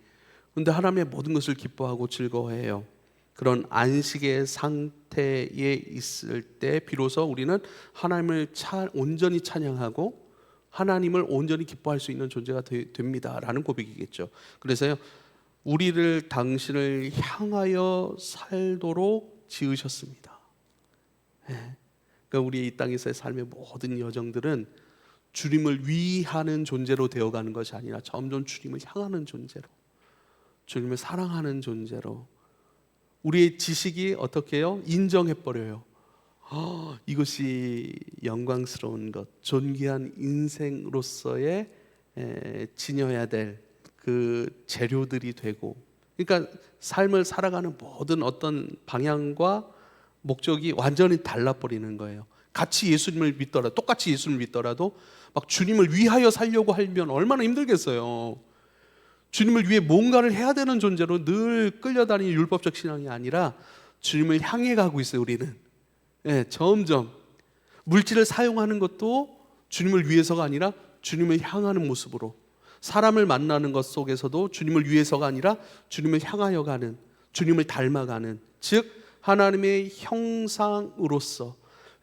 그런데 하나님의 모든 것을 기뻐하고 즐거워해요. 그런 안식의 상태에 있을 때 비로소 우리는 하나님을 온전히 찬양하고 하나님을 온전히 기뻐할 수 있는 존재가 됩니다라는 고백이겠죠. 그래서요, 우리를 당신을 향하여 살도록 지으셨습니다. 네. 그러니까 우리의 이 땅에서의 삶의 모든 여정들은 주님을 위하는 존재로 되어가는 것이 아니라 점점 주님을 향하는 존재로, 주님을 사랑하는 존재로, 우리의 지식이 어떻게 해요? 인정해버려요. 이것이 영광스러운 것, 존귀한 인생으로서의 지녀야 될 그 재료들이 되고, 그러니까 삶을 살아가는 모든 어떤 방향과 목적이 완전히 달라버리는 거예요. 같이 예수님을 믿더라도, 똑같이 예수님을 믿더라도 막 주님을 위하여 살려고 하면 얼마나 힘들겠어요. 주님을 위해 뭔가를 해야 되는 존재로 늘 끌려다니는 율법적 신앙이 아니라 주님을 향해 가고 있어요. 우리는 점점 물질을 사용하는 것도 주님을 위해서가 아니라 주님을 향하는 모습으로, 사람을 만나는 것 속에서도 주님을 위해서가 아니라 주님을 향하여 가는, 주님을 닮아가는, 즉 하나님의 형상으로서,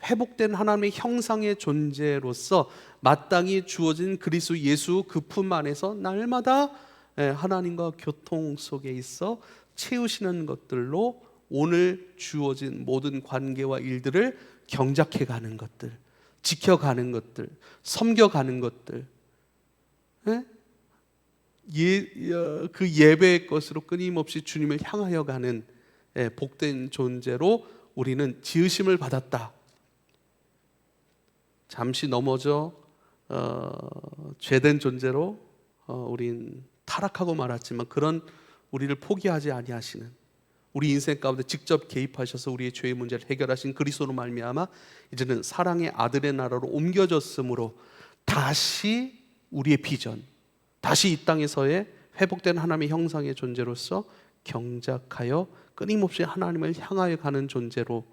회복된 하나님의 형상의 존재로서 마땅히 주어진 그리스도 예수 그 품 안에서 날마다 하나님과 교통 속에 있어 채우시는 것들로 오늘 주어진 모든 관계와 일들을 경작해 가는 것들, 지켜가는 것들, 섬겨가는 것들, 그 예배의 것으로 끊임없이 주님을 향하여 가는 복된 존재로 우리는 지으심을 받았다. 잠시 넘어져 죄된 존재로 우린 타락하고 말았지만, 그런 우리를 포기하지 아니하시는, 우리 인생 가운데 직접 개입하셔서 우리의 죄의 문제를 해결하신 그리스도로 말미암아 이제는 사랑의 아들의 나라로 옮겨졌으므로 다시 우리의 비전, 다시 이 땅에서의 회복된 하나님의 형상의 존재로서 경작하여 끊임없이 하나님을 향하여 가는 존재로,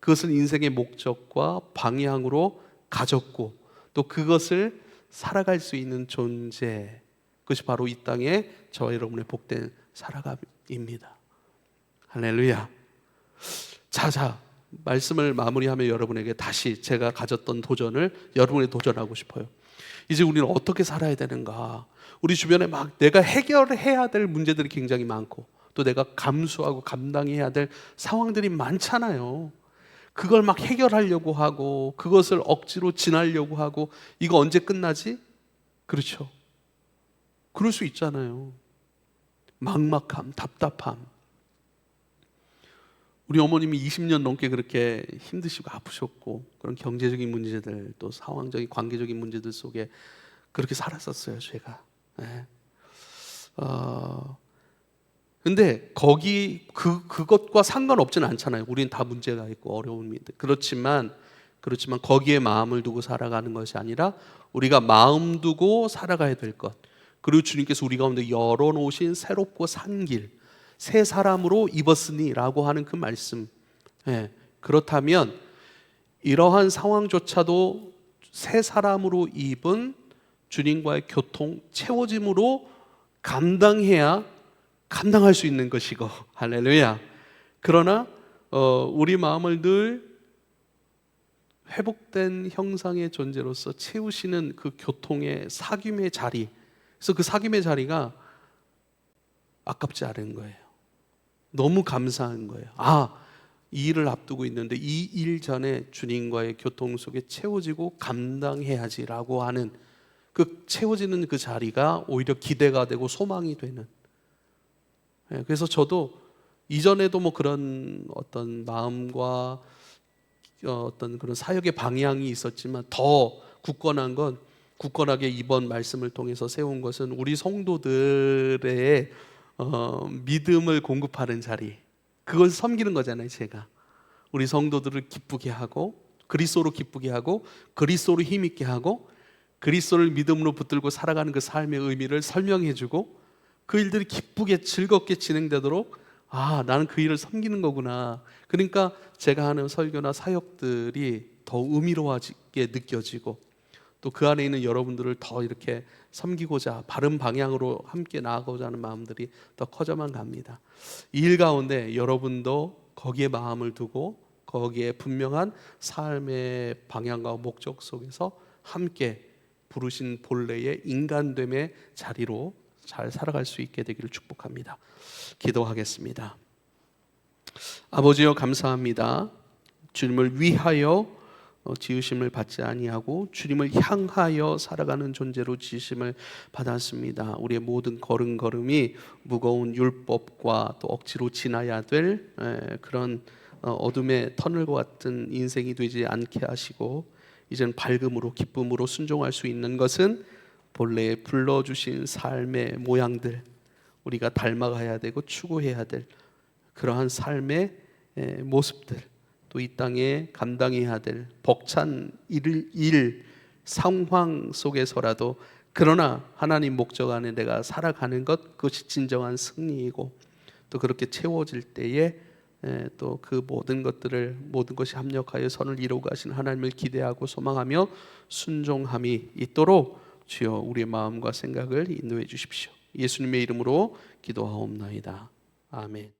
그것을 인생의 목적과 방향으로 가졌고 또 그것을 살아갈 수 있는 존재, 그것이 바로 이 땅에 저와 여러분의 복된 살아감입니다. 할렐루야. 자, 말씀을 마무리하며 여러분에게 다시 제가 가졌던 도전을 여러분에 도전하고 싶어요. 이제 우리는 어떻게 살아야 되는가? 우리 주변에 막 내가 해결해야 될 문제들이 굉장히 많고, 또 내가 감수하고 감당해야 될 상황들이 많잖아요. 그걸 막 해결하려고 하고, 그것을 억지로 지나려고 하고, 이거 언제 끝나지? 그렇죠. 그럴 수 있잖아요. 막막함, 답답함. 우리 어머님이 20년 넘게 그렇게 힘드시고 아프셨고, 그런 경제적인 문제들, 또 상황적인 관계적인 문제들 속에 그렇게 살았었어요, 제가. 근데 그것과 상관없지는 않잖아요. 우리는 다 문제가 있고 어려움이. 그렇지만 거기에 마음을 두고 살아가는 것이 아니라 우리가 마음 두고 살아가야 될 것, 그리고 주님께서 우리 가운데 열어놓으신 새롭고 산 길, 새 사람으로 입었으니라고 하는 그 말씀. 예, 그렇다면 이러한 상황조차도 새 사람으로 입은 주님과의 교통, 채워짐으로 감당해야 감당할 수 있는 것이고, 할렐루야. 그러나 우리 마음을 늘 회복된 형상의 존재로서 채우시는 그 교통의 사귐의 자리, 그래서 그 사귐의 자리가 아깝지 않은 거예요. 너무 감사한 거예요. 이 일을 앞두고 있는데 이 일 전에 주님과의 교통 속에 채워지고 감당해야지라고 하는 그 채워지는 그 자리가 오히려 기대가 되고 소망이 되는. 그래서 저도 이전에도 뭐 그런 어떤 마음과 어떤 그런 사역의 방향이 있었지만 더 굳건하게 이번 말씀을 통해서 세운 것은 우리 성도들의 믿음을 공급하는 자리, 그걸 섬기는 거잖아요. 제가 우리 성도들을 기쁘게 하고 그리스도로 기쁘게 하고 그리스도로 힘있게 하고 그리스도를 믿음으로 붙들고 살아가는 그 삶의 의미를 설명해주고 그 일들이 기쁘게 즐겁게 진행되도록 나는 그 일을 섬기는 거구나. 그러니까 제가 하는 설교나 사역들이 더 의미로워지게 느껴지고 또 그 안에 있는 여러분들을 더 이렇게 섬기고자 바른 방향으로 함께 나아가고자 하는 마음들이 더 커져만 갑니다. 이 일 가운데 여러분도 거기에 마음을 두고 거기에 분명한 삶의 방향과 목적 속에서 함께 부르신 본래의 인간됨의 자리로 잘 살아갈 수 있게 되기를 축복합니다. 기도하겠습니다. 아버지여, 감사합니다. 주님을 위하여 지으심을 받지 아니하고 주님을 향하여 살아가는 존재로 지으심을 받았습니다. 우리의 모든 걸음걸음이 무거운 율법과 또 억지로 지나야 될 그런 어둠의 터널과 같은 인생이 되지 않게 하시고 이제는 밝음으로 기쁨으로 순종할 수 있는 것은 본래 불러주신 삶의 모양들, 우리가 닮아가야 되고 추구해야 될 그러한 삶의 모습들, 또 이 땅에 감당해야 될 벅찬 일 상황 속에서라도 그러나 하나님 목적 안에 내가 살아가는 것, 그것이 진정한 승리이고 또 그렇게 채워질 때에 또 그 모든 것이 합력하여 선을 이루고 가신 하나님을 기대하고 소망하며 순종함이 있도록 주여 우리의 마음과 생각을 인도해 주십시오. 예수님의 이름으로 기도하옵나이다. 아멘.